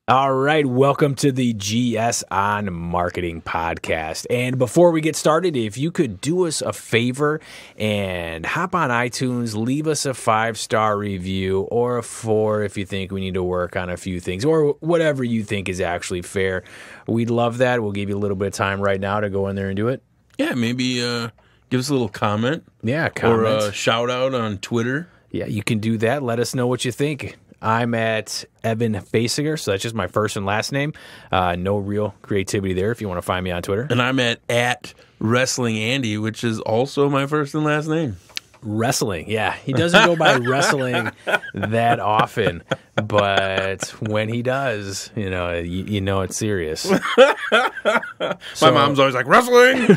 All right, welcome to the GS on Marketing podcast. And before we get started, if you could do us a favor and hop on iTunes, leave us a 5-star review or a 4 if you think we need to work on a few things or whatever you think is actually fair. We'd love that. We'll give you a little bit of time right now to go in there and do it. Yeah, maybe give us a little comment. Yeah, comment. Or a shout out on Twitter. Yeah, you can do that. Let us know what you think. I'm at Evan Basinger, so that's just my first and last name. No real creativity there if you want to find me on Twitter. And I'm at Wrestling Andy, which is also my first and last name. Wrestling, yeah. He doesn't go by wrestling that often, but when he does, you know it's serious. My mom's always like, wrestling?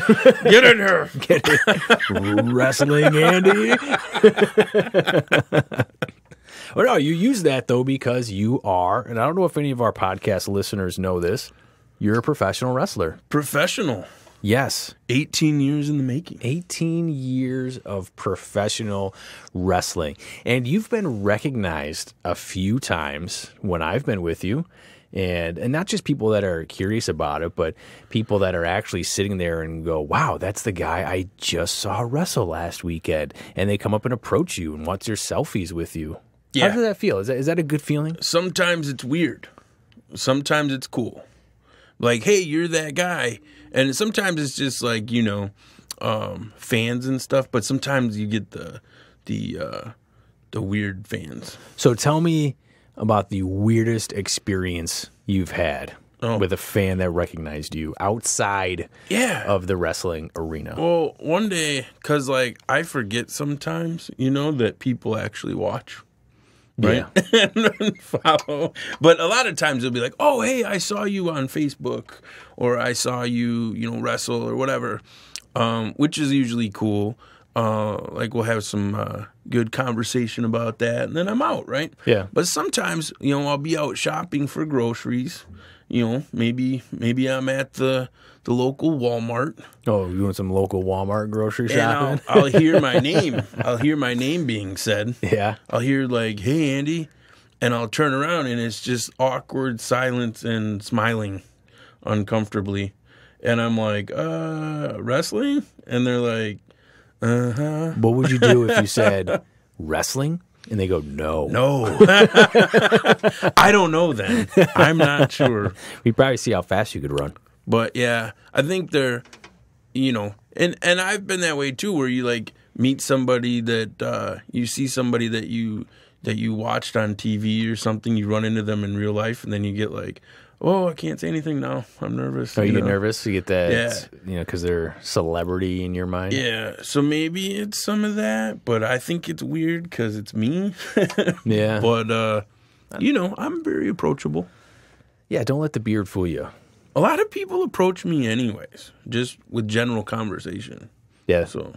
Get in here. Get it. Wrestling Andy. Well, no, you use that, though, because you are, and I don't know if any of our podcast listeners know this, you're a professional wrestler. Professional. Yes. 18 years in the making. 18 years of professional wrestling. And you've been recognized a few times when I've been with you. And not just people that are curious about it, but people that are actually sitting there and go, wow, that's the guy I just saw wrestle last weekend. And they come up and approach you and want their selfies with you. Yeah. How does that feel? Is that a good feeling? Sometimes it's weird. Sometimes it's cool. Like, hey, you're that guy. And sometimes it's just like, fans and stuff. But sometimes you get the weird fans. So tell me about the weirdest experience you've had with a fan that recognized you outside of the wrestling arena. Well, one day, because I forget sometimes, that people actually watch. Right? Yeah. And follow. But a lot of times they'll be like, oh, hey, I saw you on Facebook, or I saw you, wrestle or whatever, which is usually cool. We'll have some good conversation about that, and then I'm out, right? Yeah. But sometimes, I'll be out shopping for groceries. Maybe I'm at the local Walmart. Oh, you want some local Walmart grocery shopping? And I'll hear my name. I'll hear my name being said. Yeah. I'll hear hey, Andy. And I'll turn around and it's just awkward silence and smiling uncomfortably. And I'm like, wrestling? And they're like, uh-huh. What would you do if you said wrestling? And they go, no. No. I don't know then. I'm not sure. We'd probably see how fast you could run. But yeah, I think they're, and I've been that way too, where you meet somebody that you see somebody that you watched on TV or something, you run into them in real life, and then you get oh, I can't say anything now. I'm nervous. Oh, you get nervous? You get that, because they're celebrity in your mind? Yeah, so maybe it's some of that, but I think it's weird because it's me. Yeah. But, I'm very approachable. Yeah, don't let the beard fool you. A lot of people approach me anyways, just with general conversation. Yeah. So, well,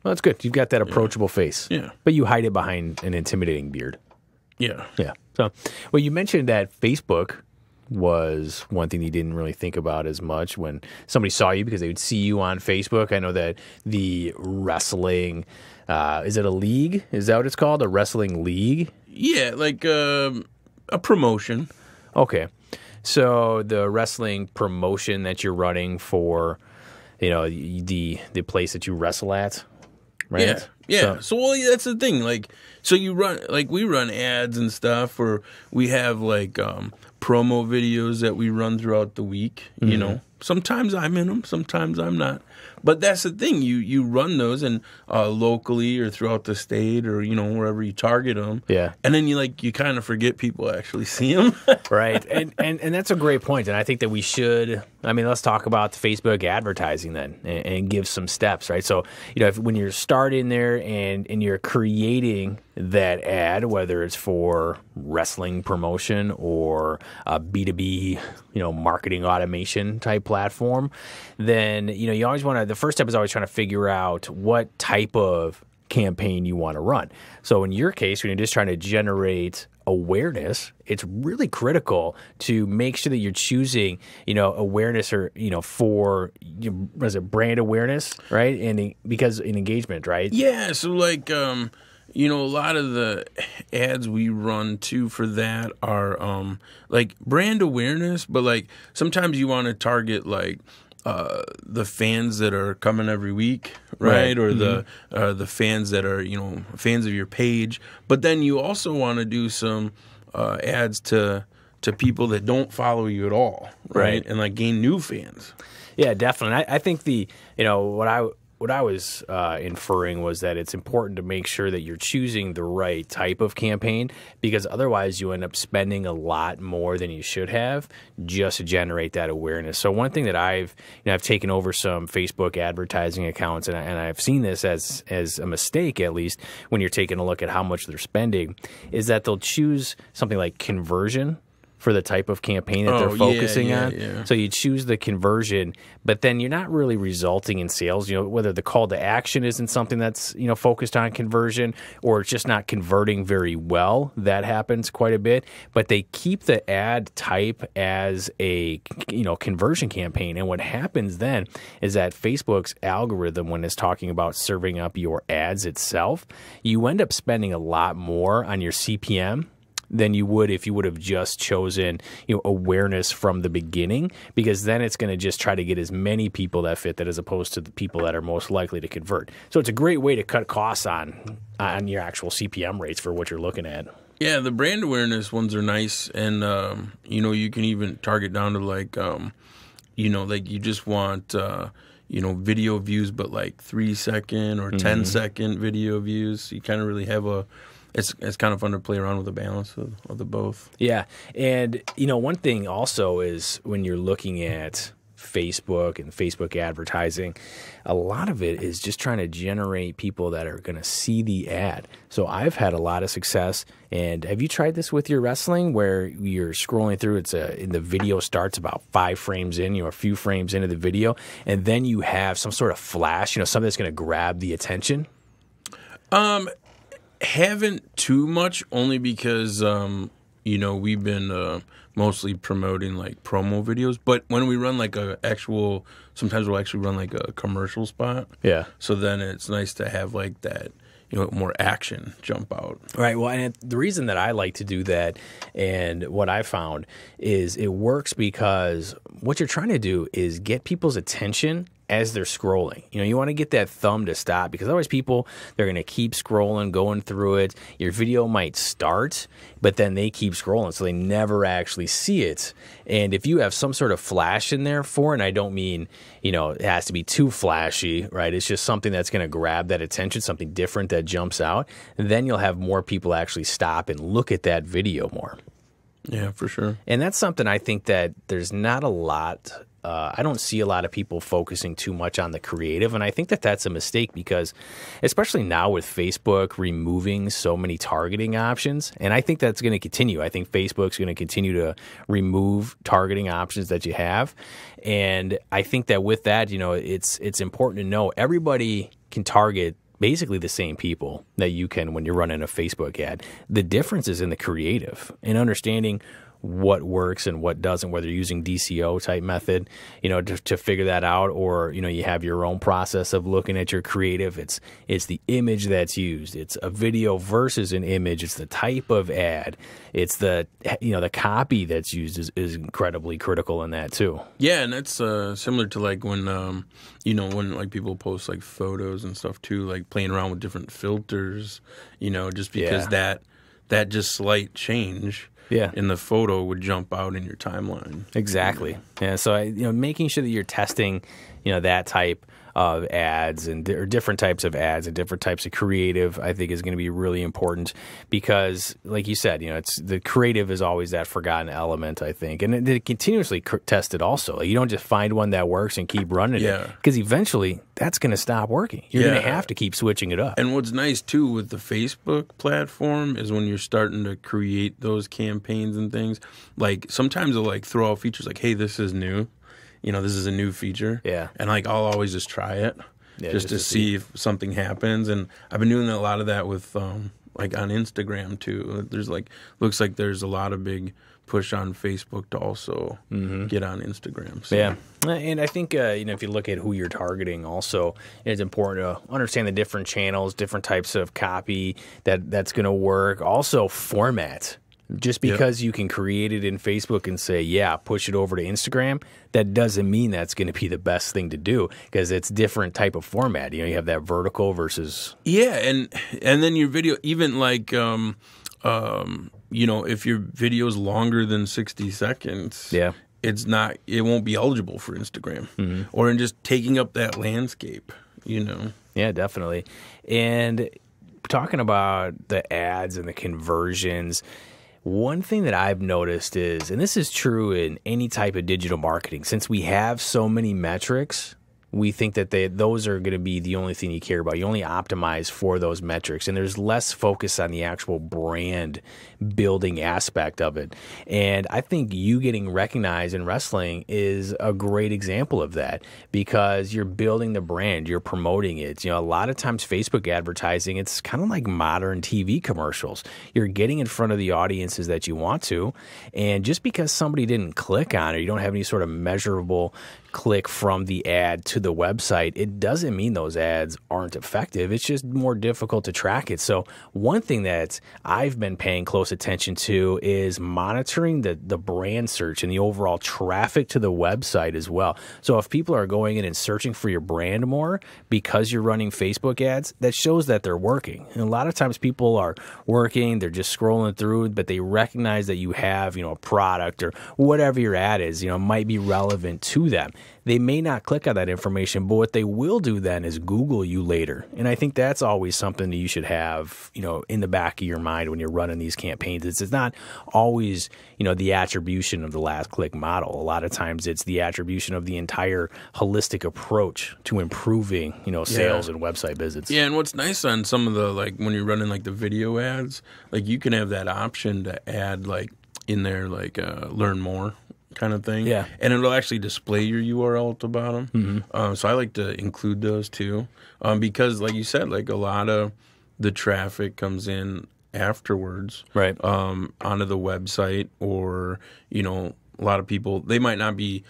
that's good. You've got that approachable face. Yeah. But you hide it behind an intimidating beard. Yeah. Yeah. So, well, you mentioned that Facebook was one thing you didn't really think about as much when somebody saw you because they would see you on Facebook. I know that the wrestling, is it a league? Is that what it's called? A wrestling league? Yeah, a promotion. Okay. So the wrestling promotion that you're running for, the place that you wrestle at, right? Yeah. So that's the thing. So you run, we run ads and stuff, or we have promo videos that we run throughout the week. Mm-hmm. Sometimes I'm in them, sometimes I'm not. But that's the thing. You run those and locally or throughout the state or wherever you target them. Yeah. And then you kind of forget people actually see them. Right. And that's a great point. And I think that we should. Let's talk about Facebook advertising then and give some steps. Right. So when you're starting there and you're creating that ad, whether it's for wrestling promotion or a B2B marketing automation type platform, then you always want to. The first step is always trying to figure out what type of campaign you want to run. So in your case, when you're just trying to generate awareness, it's really critical to make sure that you're choosing, awareness or, for, brand awareness, right? And because in engagement, right? Yeah. So a lot of the ads we run too for that are like brand awareness, but like sometimes you want to target like the fans that are coming every week, right? Or the fans that are fans of your page. But then you also want to do some ads to people that don't follow you at all, right? And like gain new fans. Yeah, definitely. I think what I was inferring was that it's important to make sure that you're choosing the right type of campaign, because otherwise you end up spending a lot more than you should have just to generate that awareness. So one thing that I've taken over some Facebook advertising accounts, and I've seen this as a mistake, at least when you're taking a look at how much they're spending, is that they'll choose something like conversion for the type of campaign that they're focusing on. Yeah. So you choose the conversion, but then you're not really resulting in sales. Whether the call to action isn't something that's focused on conversion, or it's just not converting very well. That happens quite a bit. But they keep the ad type as a conversion campaign. And what happens then is that Facebook's algorithm, when it's talking about serving up your ads itself, you end up spending a lot more on your CPM than you would if you would have just chosen awareness from the beginning, because then it's going to just try to get as many people that fit that, as opposed to the people that are most likely to convert. So it's a great way to cut costs on your actual CPM rates for what you're looking at. Yeah, the brand awareness ones are nice, and you can even target down to like like you just want video views, but like 3-second or 10-second video views. You kind of really have It's kind of fun to play around with the balance of the both. Yeah. And, one thing also is when you're looking at Facebook and Facebook advertising, a lot of it is just trying to generate people that are going to see the ad. So I've had a lot of success. And have you tried this with your wrestling, where you're scrolling through? The video starts about 5 frames in, a few frames into the video, and then you have some sort of flash, something that's going to grab the attention? Haven't too much, only because we've been mostly promoting like promo videos. But when we run like sometimes we'll actually run like a commercial spot. Yeah. So then it's nice to have like that, more action jump out. Right. Well, and the reason that I like to do that, and what I found, is it works because what you're trying to do is get people's attention as they're scrolling. You want to get that thumb to stop, because otherwise they're going to keep scrolling, going through it. Your video might start, but then they keep scrolling, so they never actually see it. And if you have some sort of flash in there and I don't mean, it has to be too flashy, right? It's just something that's going to grab that attention, something different that jumps out. And then you'll have more people actually stop and look at that video more. Yeah, for sure. And that's something I think that there's not a lot. I don't see a lot of people focusing too much on the creative, and I think that that's a mistake, because especially now with Facebook removing so many targeting options, and I think that's going to continue. I think Facebook's going to continue to remove targeting options that you have, and I think that with that, it's important to know everybody can target basically the same people that you can when you're running a Facebook ad. The difference is in the creative and understanding what works and what doesn't, whether you're using DCO type method, to figure that out, or, you have your own process of looking at your creative. It's the image that's used. It's a video versus an image. It's the type of ad. It's the copy that's used is incredibly critical in that too. Yeah. And that's similar to like when, when like people post like photos and stuff too, like playing around with different filters, just because that just slight change in the photo would jump out in your timeline. Exactly. Yeah. So making sure that you're testing, that type of ads or different types of ads and different types of creative, I think is going to be really important, because, like you said, it's the creative is always that forgotten element, I think, and they continuously test it also. Like, you don't just find one that works and keep running it, because eventually that's going to stop working. You're going to have to keep switching it up. And what's nice too with the Facebook platform is when you're starting to create those campaigns and things, like sometimes they'll like throw out features like, hey, this is new. This is a new feature. Yeah. And like I'll always just try it just to see if something happens. And I've been doing a lot of that with like on Instagram too. There's like, looks like there's a lot of big push on Facebook to also get on Instagram. So. Yeah. And I think, if you look at who you're targeting also, it's important to understand the different channels, different types of copy that's going to work. Also, format. Just because you can create it in Facebook and say, push it over to Instagram, that doesn't mean that's going to be the best thing to do because it's different type of format. You have that vertical versus... Yeah, and then your video, even like... if your video is longer than 60 seconds, it won't be eligible for Instagram or in just taking up that landscape, Yeah, definitely. And talking about the ads and the conversions, one thing that I've noticed is, and this is true in any type of digital marketing, since we have so many metrics, we think that those are going to be the only thing you care about. You only optimize for those metrics, and there's less focus on the actual brand building aspect of it. And I think you getting recognized in wrestling is a great example of that because you're building the brand, you're promoting it. A lot of times Facebook advertising, it's kind of like modern TV commercials. You're getting in front of the audiences that you want to, and just because somebody didn't click on it, you don't have any sort of measurable click from the ad to the website, it doesn't mean those ads aren't effective. It's just more difficult to track it. So one thing that I've been paying close attention to is monitoring the brand search and the overall traffic to the website as well. So if people are going in and searching for your brand more because you're running Facebook ads, that shows that they're working. And a lot of times people are working, they're just scrolling through, but they recognize that you have, a product or whatever your ad is, might be relevant to them. They may not click on that information, but what they will do then is Google you later. And I think that's always something that you should have, in the back of your mind when you're running these campaigns. It's not always, the attribution of the last click model. A lot of times it's the attribution of the entire holistic approach to improving, sales and website visits. Yeah, and what's nice on some of the, when you're running the video ads, you can have that option to add in there learn more kind of thing. Yeah. And it'll actually display your URL at the bottom. So I like to include those too. Because like you said, a lot of the traffic comes in afterwards. Right. Onto the website or, a lot of people, they might not be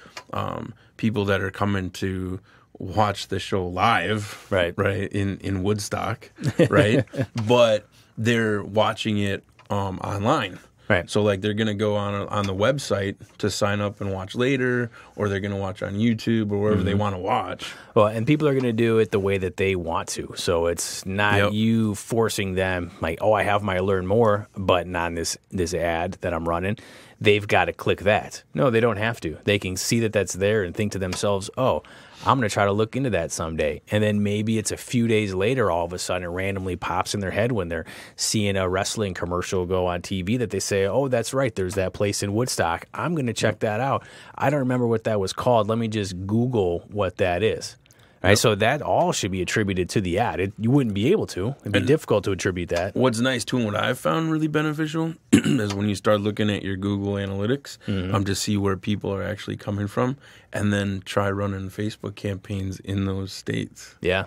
people that are coming to watch the show live. Right. Right. In Woodstock. Right. But they're watching it online. Right. So they're going to go on the website to sign up and watch later, or they're going to watch on YouTube or wherever they want to watch. Well, and people are going to do it the way that they want to. So it's not you forcing them I have my learn more button on this ad that I'm running. They've got to click that. No, they don't have to. They can see that that's there and think to themselves, oh, I'm going to try to look into that someday. And then maybe it's a few days later, all of a sudden it randomly pops in their head when they're seeing a wrestling commercial go on TV that they say, oh, that's right, there's that place in Woodstock. I'm going to check that out. I don't remember what that was called. Let me just Google what that is. Right, so that all should be attributed to the ad. You wouldn't be able to. It'd be difficult to attribute that. What's nice, too, and what I've found really beneficial is when you start looking at your Google Analytics to see where people are actually coming from, and then try running Facebook campaigns in those states. Yeah.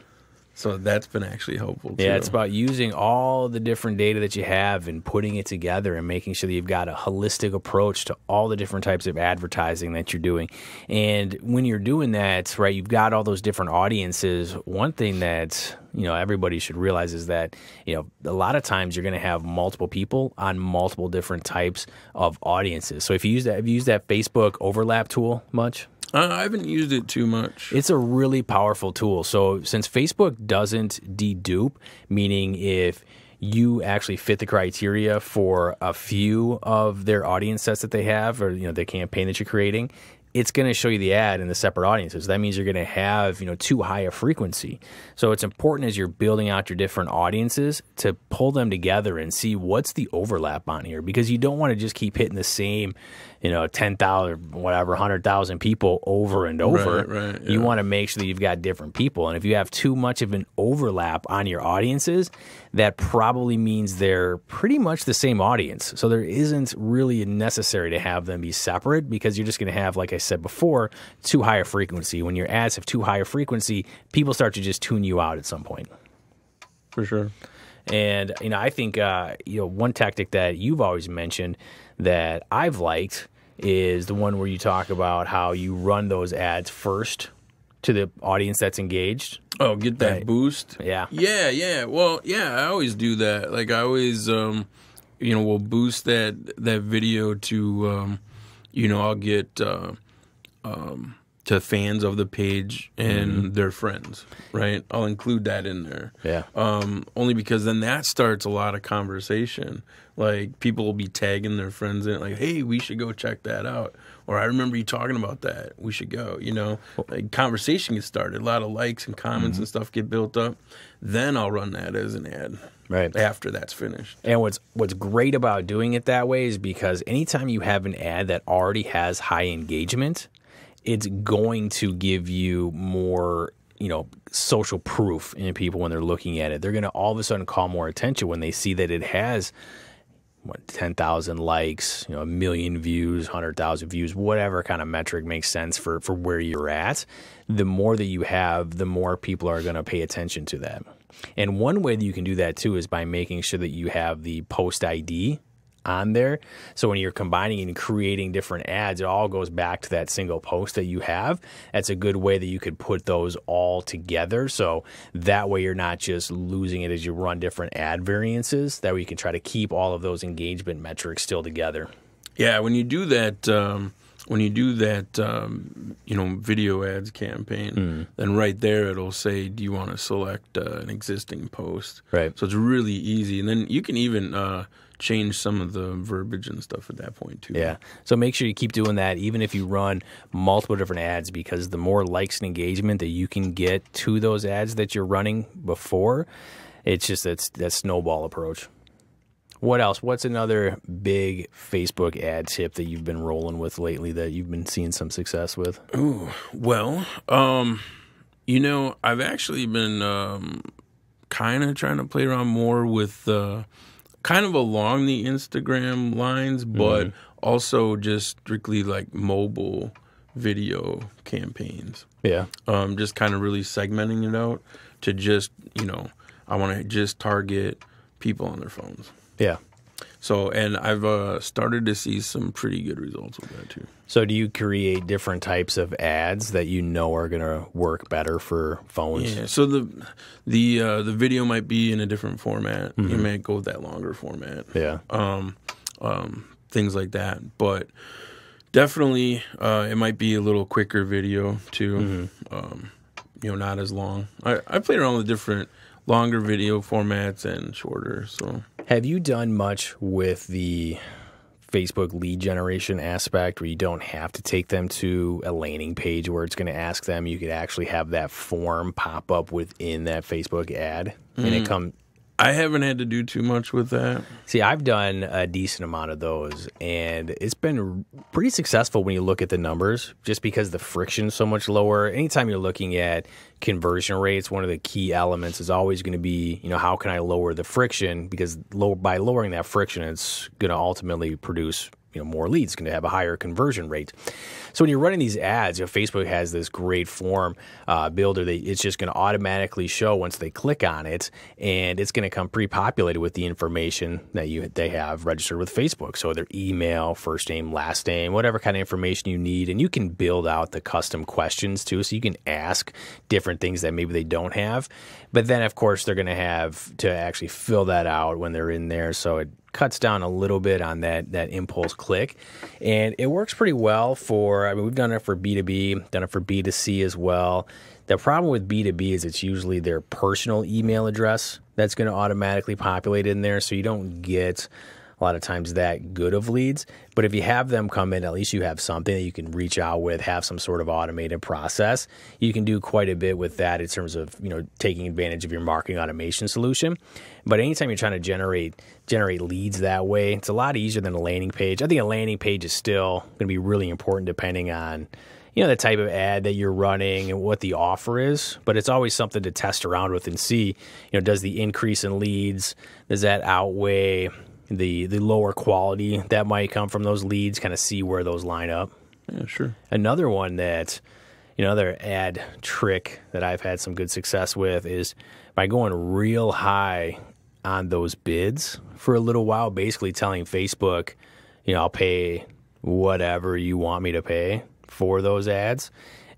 So that's been actually helpful, too. Yeah, it's about using all the different data that you have and putting it together and making sure that you've got a holistic approach to all the different types of advertising that you're doing. And when you're doing that, right, you've got all those different audiences. One thing that, everybody should realize is that, a lot of times you're going to have multiple people on multiple different types of audiences. So if you use that, have you used that Facebook overlap tool much? I haven't used it too much. It's a really powerful tool. So since Facebook doesn't dedupe, meaning if you actually fit the criteria for a few of their audience sets that they have or, the campaign that you're creating, it's going to show you the ad in the separate audiences. That means you're going to have, too high a frequency. So it's important as you're building out your different audiences to pull them together and see what's the overlap on here, because you don't want to just keep hitting the same, 10,000, whatever, 100,000 people over and over. Right, yeah. You want to make sure that you've got different people. And if you have too much of an overlap on your audiences, that probably means they're pretty much the same audience. So there isn't really necessary to have them be separate, because you're just going to have, like I said before, too high a frequency. When your ads have too high a frequency, people start to just tune you out at some point. For sure. And, I think, one tactic that you've always mentioned that I've liked is the one where you talk about how you run those ads first to the audience that's engaged. Oh, get that boost. Yeah. Yeah. Well, yeah, I always do that. Like I always, will boost that video to, I'll get to fans of the page and their friends, right? I'll include that in there. Yeah. Only because then that starts a lot of conversation. Like people will be tagging their friends in it, like, hey, we should go check that out. Or I remember you talking about that. We should go, Like conversation gets started. A lot of likes and comments and stuff get built up. Then I'll run that as an ad. Right. After that's finished. And what's great about doing it that way is because anytime you have an ad that already has high engagement, it's going to give you more, social proof in people when they're looking at it. They're going to all of a sudden call more attention when they see that it has 10,000 likes, 1 million views, 100,000 views, whatever kind of metric makes sense for where you're at. The more that you have, the more people are going to pay attention to that. And one way that you can do that too is by making sure that you have the post ID on there. So when you're combining and creating different ads, it all goes back to that single post that you have. That's a good way that you could put those all together. So that way you're not just losing it as you run different ad variances. That way you can try to keep all of those engagement metrics still together. Yeah, when you do that, video ads campaign, then right there it'll say, do you want to select an existing post? Right. So it's really easy. And then you can even change some of the verbiage and stuff at that point too. Yeah. So make sure you keep doing that even if you run multiple different ads, because the more likes and engagement that you can get to those ads that you're running before, it's just that snowball approach. What else? What's another big Facebook ad tip that you've been rolling with lately that you've been seeing some success with? Ooh, well, I've actually been kind of trying to play around more with kind of along the Instagram lines, but also just strictly like mobile video campaigns. Yeah. Just kind of really segmenting it out to just, I want to just target people on their phones. Yeah. So, and I've started to see some pretty good results with that too. So do you create different types of ads that are going to work better for phones? Yeah. So the video might be in a different format. You might go with that longer format. Yeah. Things like that. But definitely, it might be a little quicker video too. Not as long. I played around with different longer video formats and shorter. So, have you done much with the Facebook lead generation aspect where you don't have to take them to a landing page where it's going to ask them? You could actually have that form pop up within that Facebook ad, and it comes. I haven't had to do too much with that. See, I've done a decent amount of those, and it's been pretty successful when you look at the numbers, just because the friction's so much lower. Anytime you're looking at conversion rates, one of the key elements is always going to be, how can I lower the friction? Because by lowering that friction, it's going to ultimately produce more leads, going to have a higher conversion rate. So when you're running these ads, Facebook has this great form builder that it's just going to automatically show once they click on it, and it's going to come pre-populated with the information that they have registered with Facebook. So their email, first name, last name, whatever kind of information you need, and you can build out the custom questions too, so you can ask different things that maybe they don't have. But then, of course, they're going to have to actually fill that out when they're in there, so it cuts down a little bit on that impulse click. And it works pretty well we've done it for B2B, done it for B2C as well. The problem with B2B is it's usually their personal email address that's going to automatically populate in there, so you don't get a lot of times that good of leads. But if you have them come in, at least you have something that you can reach out with, have some sort of automated process. You can do quite a bit with that in terms of, taking advantage of your marketing automation solution. But anytime you're trying to generate leads that way, it's a lot easier than a landing page. I think a landing page is still going to be really important depending on, the type of ad that you're running and what the offer is. But it's always something to test around with and see, does the increase in leads, does that outweigh the lower quality that might come from those leads, kind of see where those line up. Yeah, sure. Another one that, another ad trick that I've had some good success with is by going real high on those bids for a little while, basically telling Facebook, I'll pay whatever you want me to pay for those ads.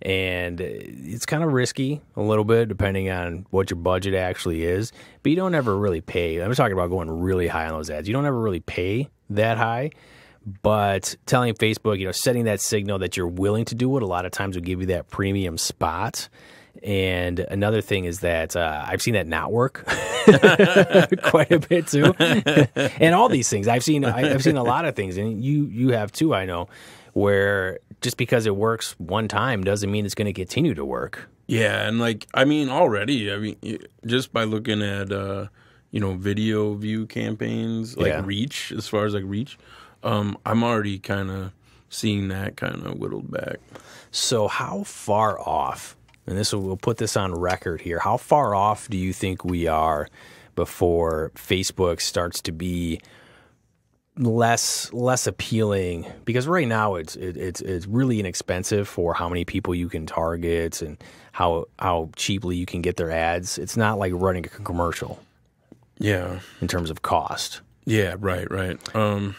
And it's kind of risky a little bit depending on what your budget actually is. But you don't ever really pay. I'm talking about going really high on those ads. You don't ever really pay that high. But telling Facebook, setting that signal that you're willing to do it, a lot of times will give you that premium spot. And another thing is that I've seen that not work quite a bit too. And all these things I've seen a lot of things, and you have too, I know, where just because it works one time doesn't mean it's going to continue to work. Yeah, and already, just by looking at video view campaigns, reach, as far as reach, I'm already kind of seeing that kind of whittled back. So how far off, and we'll put this on record here, how far off do you think we are before Facebook starts to be less appealing? Because right now it's really inexpensive for how many people you can target and how cheaply you can get their ads. It's not like running a commercial. Yeah. In terms of cost. Yeah, right.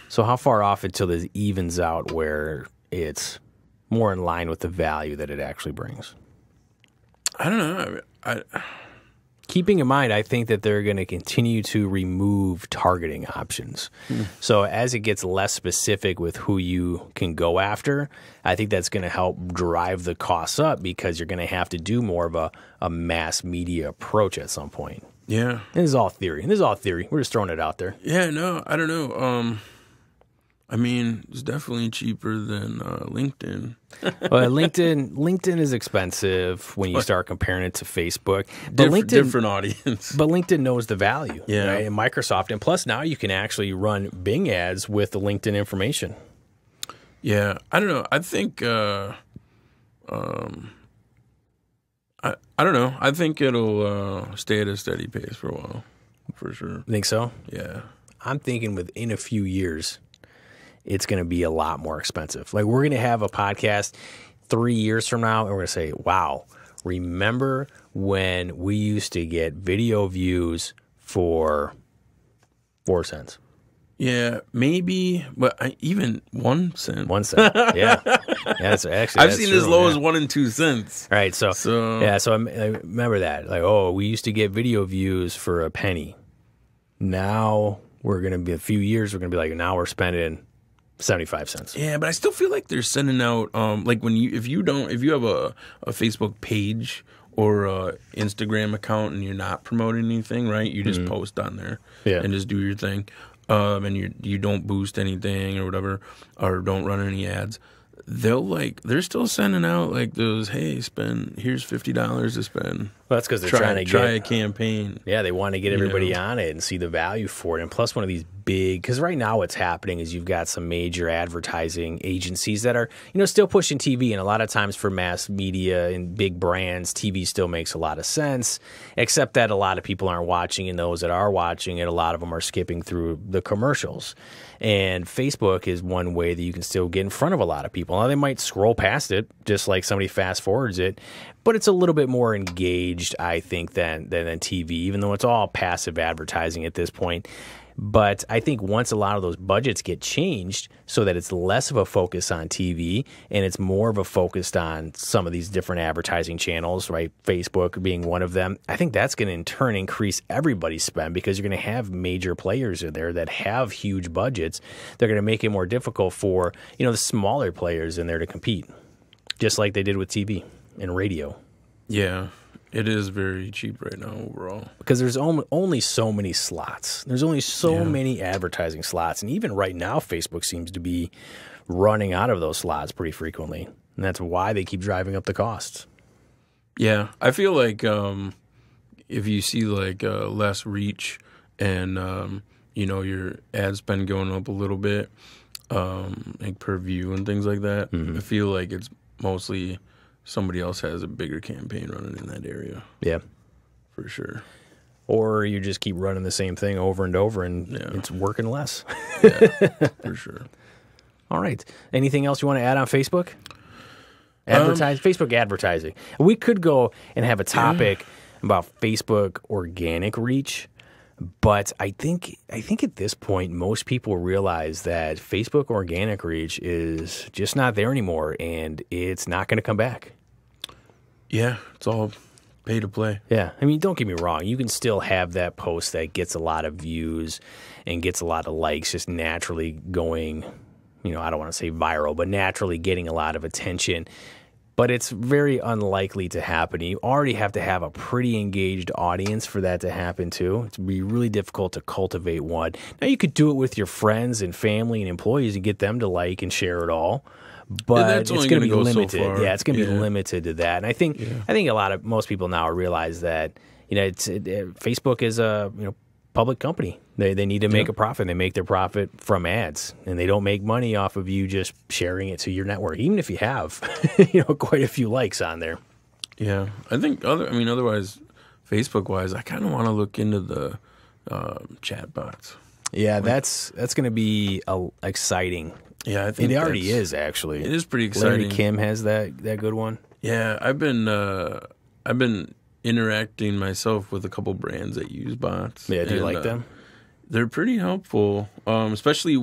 So how far off until it evens out where it's more in line with the value that it actually brings? I don't know. Keeping in mind, I think that they're going to continue to remove targeting options. So as it gets less specific with who you can go after, I think that's going to help drive the costs up because you're going to have to do more of a mass media approach at some point. Yeah. This is all theory. We're just throwing it out there. Yeah, no, I don't know. It's definitely cheaper than LinkedIn. Well, LinkedIn is expensive when you start comparing it to Facebook. But different audience. But LinkedIn knows the value. Yeah. Right? And Microsoft. And plus now you can actually run Bing ads with the LinkedIn information. Yeah. I don't know. I think I don't know. I think it'll stay at a steady pace for a while, for sure. Think so? Yeah. I'm thinking within a few years, it's going to be a lot more expensive. Like we're going to have a podcast 3 years from now, and we're going to say, wow, remember when we used to get video views for 4 cents? Yeah, maybe, but even 1 cent. 1 cent, yeah. That's actually I've seen as low as 1 and 2 cents. Right, so I remember that. Like, we used to get video views for a penny. Now we're gonna be a few years. We're gonna be like, now we're spending 75 cents. Yeah, but I still feel like they're sending out if you have a Facebook page or a Instagram account and you're not promoting anything, right? You just post on there and just do your thing. And you don't boost anything or whatever, or don't run any ads, they're still sending out those, hey, here's $50 to spend. Well, that's because they're trying to try a campaign. Yeah, they want to get everybody on it and see the value for it. And plus one of these because right now what's happening is you've got some major advertising agencies that are, still pushing TV. And a lot of times for mass media and big brands, TV still makes a lot of sense, except that a lot of people aren't watching, and those that are watching it, a lot of them are skipping through the commercials. And Facebook is one way that you can still get in front of a lot of people. Now, they might scroll past it, just like somebody fast forwards it, but it's a little bit more engaged, I think, than TV, even though it's all passive advertising at this point. But I think once a lot of those budgets get changed so that it's less of a focus on TV and it's more of a focus on some of these different advertising channels, right? Facebook being one of them. I think that's going to in turn increase everybody's spend because you're going to have major players in there that have huge budgets. They're going to make it more difficult for, the smaller players in there to compete, just like they did with TV and radio. Yeah. It is very cheap right now overall. Because there's only so many slots. There's only so many advertising slots. And even right now, Facebook seems to be running out of those slots pretty frequently. And that's why they keep driving up the costs. Yeah. I feel like if you see less reach and, your ad spend going up a little bit, per view and things like that, I feel like it's mostly somebody else has a bigger campaign running in that area. Yeah. For sure. Or you just keep running the same thing over and over and it's working less. Yeah, for sure. All right. Anything else you want to add on Facebook? Facebook advertising. We could go and have a topic about Facebook organic reach, But I think at this point, most people realize that Facebook organic reach is just not there anymore, and it's not going to come back. Yeah, it's all pay to play. Yeah, I mean, don't get me wrong. You can still have that post that gets a lot of views and gets a lot of likes, just naturally going, I don't want to say viral, but naturally getting a lot of attention. But it's very unlikely to happen. You already have to have a pretty engaged audience for that to happen, too. It's be really difficult to cultivate one. Now, you could do it with your friends and family and employees and get them to like and share it all. But it's going to be limited. So it's going to be limited to that. And I think most people now realize that Facebook is a public company. They need to make a profit. They make their profit from ads, and they don't make money off of you just sharing it to your network, even if you have quite a few likes on there. Yeah, I think otherwise, Facebook wise, I kind of want to look into the chat bots. Yeah, that's going to be exciting. Yeah, I think it already is actually. It is pretty exciting. Larry Kim has that good one. Yeah, I've been interacting myself with a couple brands that use bots. Yeah, do you like them? They're pretty helpful, especially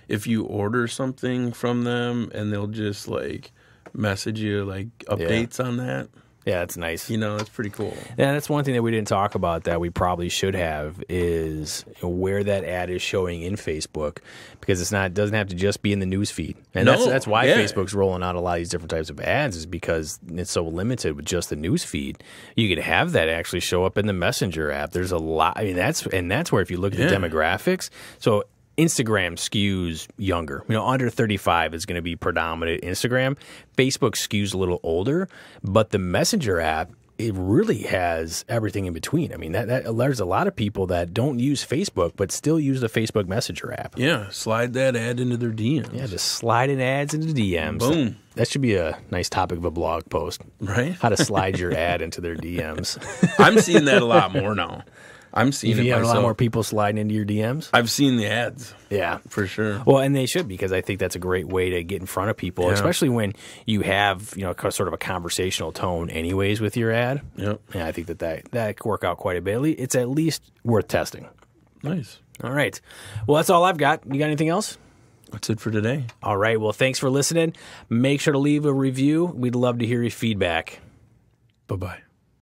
if you order something from them and they'll just like message you like updates on that. Yeah, that's nice. That's pretty cool. Yeah, that's one thing that we didn't talk about that we probably should have is where that ad is showing in Facebook, because it doesn't have to just be in the news feed. And that's why Facebook's rolling out a lot of these different types of ads, is because it's so limited with just the news feed. You could have that actually show up in the Messenger app. There's a lot. I mean, that's where if you look at the demographics, so Instagram skews younger. Under 35 is going to be predominant Instagram. Facebook skews a little older, but the Messenger app, it really has everything in between. I mean, there's a lot of people that don't use Facebook but still use the Facebook Messenger app. Yeah, slide that ad into their DMs. Yeah, just sliding ads into DMs. Boom. That should be a nice topic of a blog post. Right? How to slide your ad into their DMs. I'm seeing that a lot more now. I'm seeing you it have myself. a lot more people sliding into your DMs? I've seen the ads. Yeah. For sure. Well, and they should, because I think that's a great way to get in front of people, especially when you have, sort of a conversational tone anyways with your ad. Yep. Yeah, I think that could work out quite a bit. It's at least worth testing. Nice. All right. Well, that's all I've got. You got anything else? That's it for today. All right. Well, thanks for listening. Make sure to leave a review. We'd love to hear your feedback. Bye-bye.